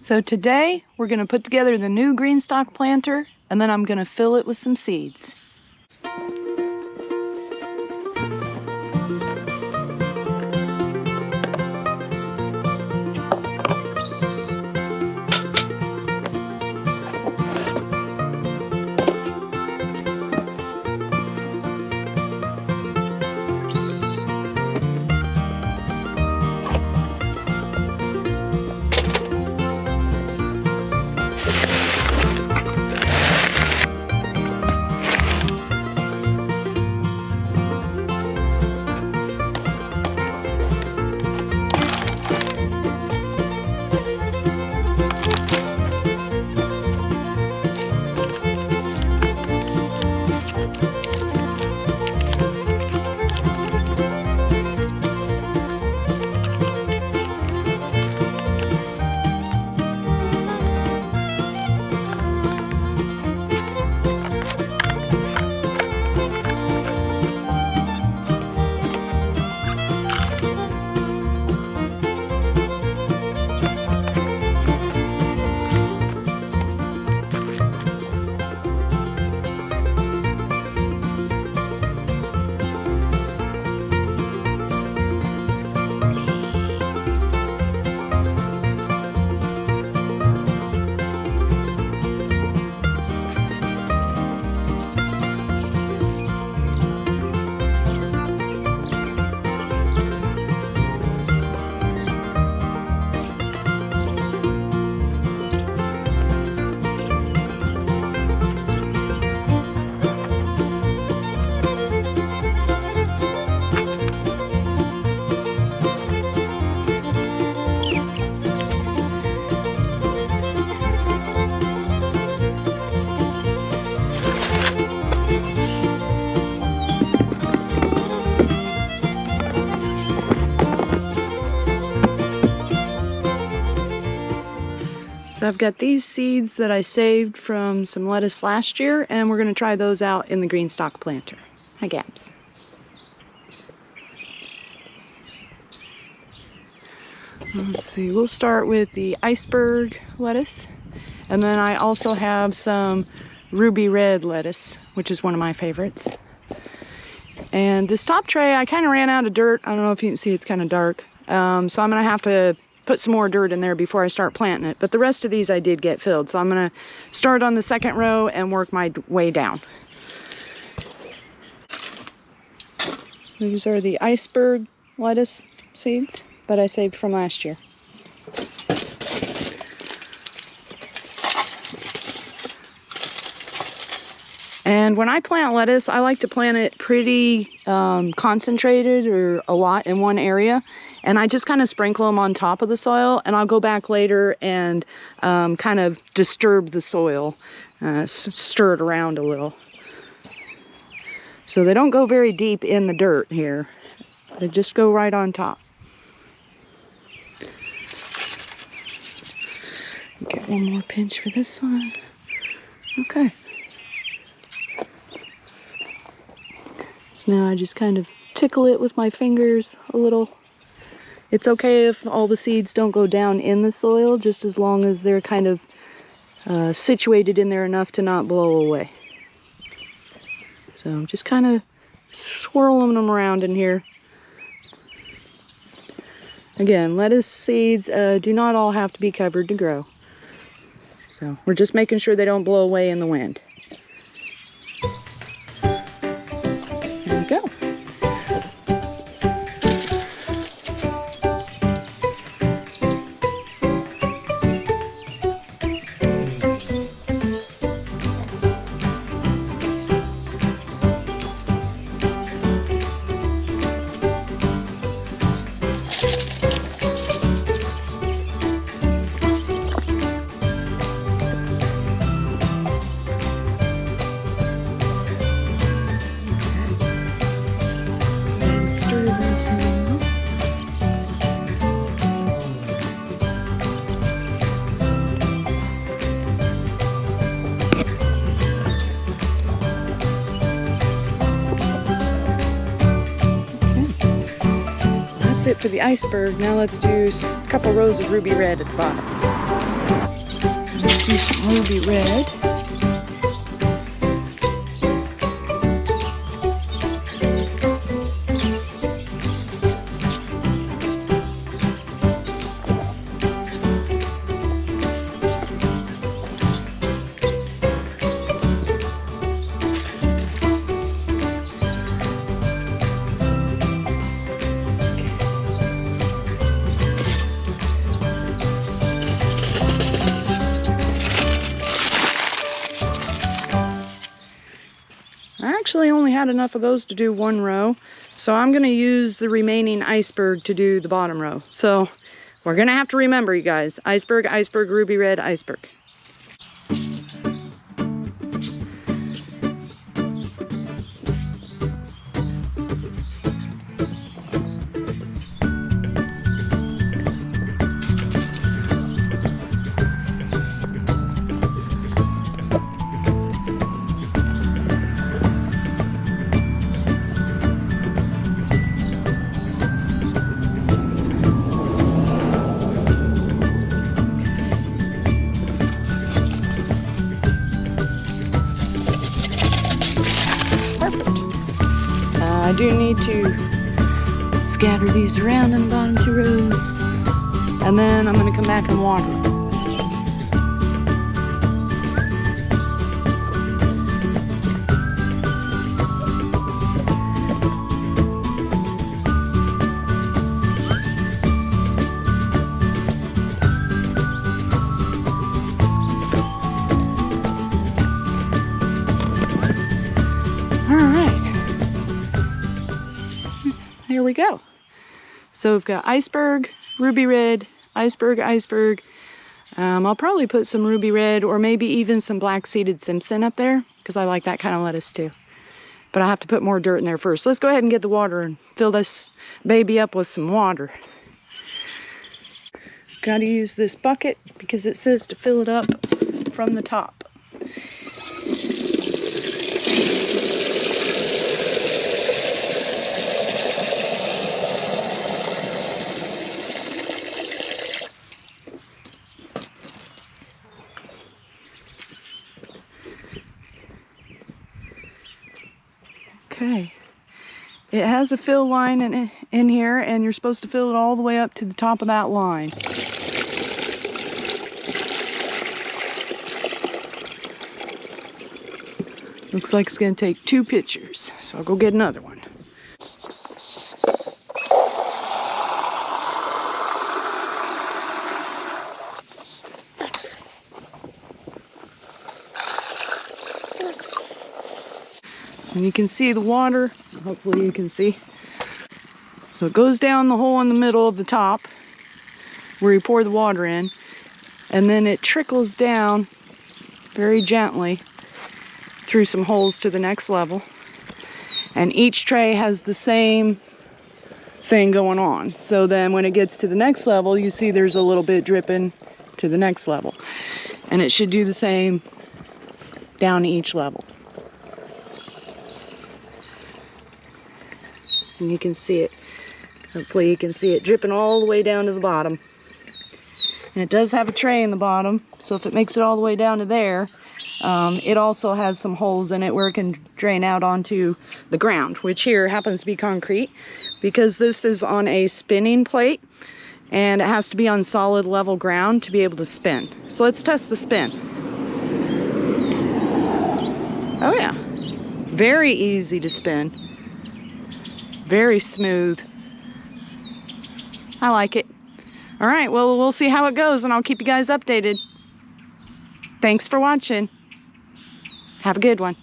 So today we're going to put together the new GreenStalk planter, and then I'm going to fill it with some seeds. So I've got these seeds that I saved from some lettuce last year, and we're going to try those out in the GreenStalk planter. Hi, Gabs. Let's see, we'll start with the iceberg lettuce, and then I also have some ruby red lettuce, which is one of my favorites. And this top tray, I kind of ran out of dirt. I don't know if you can see, it's kind of dark. So I'm going to have to put some more dirt in there before I start planting it. But the rest of these I did get filled. So I'm going to start on the second row and work my way down. These are the iceberg lettuce seeds that I saved from last year. And when I plant lettuce, I like to plant it pretty concentrated or a lot in one area. And I just kind of sprinkle them on top of the soil, and I'll go back later and kind of disturb the soil, stir it around a little. So they don't go very deep in the dirt here. They just go right on top. Get one more pinch for this one. Okay. So now I just kind of tickle it with my fingers a little. It's okay if all the seeds don't go down in the soil, just as long as they're kind of situated in there enough to not blow away. So I'm just kind of swirling them around in here. Again, lettuce seeds do not all have to be covered to grow. So we're just making sure they don't blow away in the wind. There we go. Stir those in. That's it for the iceberg. Now let's do a couple rows of ruby red at the bottom. do some ruby red. I actually only had enough of those to do one row, so I'm going to use the remaining iceberg to do the bottom row. So we're going to have to remember, you guys, iceberg, iceberg, ruby red, iceberg. I do need to scatter these around in the bottom 2 rows, and then I'm going to come back and water. Here we go. So we've got iceberg, ruby red, iceberg, iceberg. I'll probably put some ruby red or maybe even some black seeded Simpson up there because I like that kind of lettuce too. But I have to put more dirt in there first. Let's go ahead and get the water and fill this baby up with some water. Got to use this bucket because it says to fill it up from the top. Okay, it has a fill line in here, and you're supposed to fill it all the way up to the top of that line. Looks like it's going to take 2 pitchers, so I'll go get another one. And you can see the water, hopefully you can see. So it goes down the hole in the middle of the top where you pour the water in, and then it trickles down very gently through some holes to the next level. And each tray has the same thing going on. So then when it gets to the next level, you see there's a little bit dripping to the next level. And it should do the same down each level. And you can see it, hopefully you can see it dripping all the way down to the bottom. And it does have a tray in the bottom, so if it makes it all the way down to there, it also has some holes in it where it can drain out onto the ground, which here happens to be concrete because this is on a spinning plate and it has to be on solid level ground to be able to spin. So let's test the spin. Oh yeah, very easy to spin. Very smooth. I like it. All right, well, we'll see how it goes and I'll keep you guys updated. Thanks for watching. Have a good one.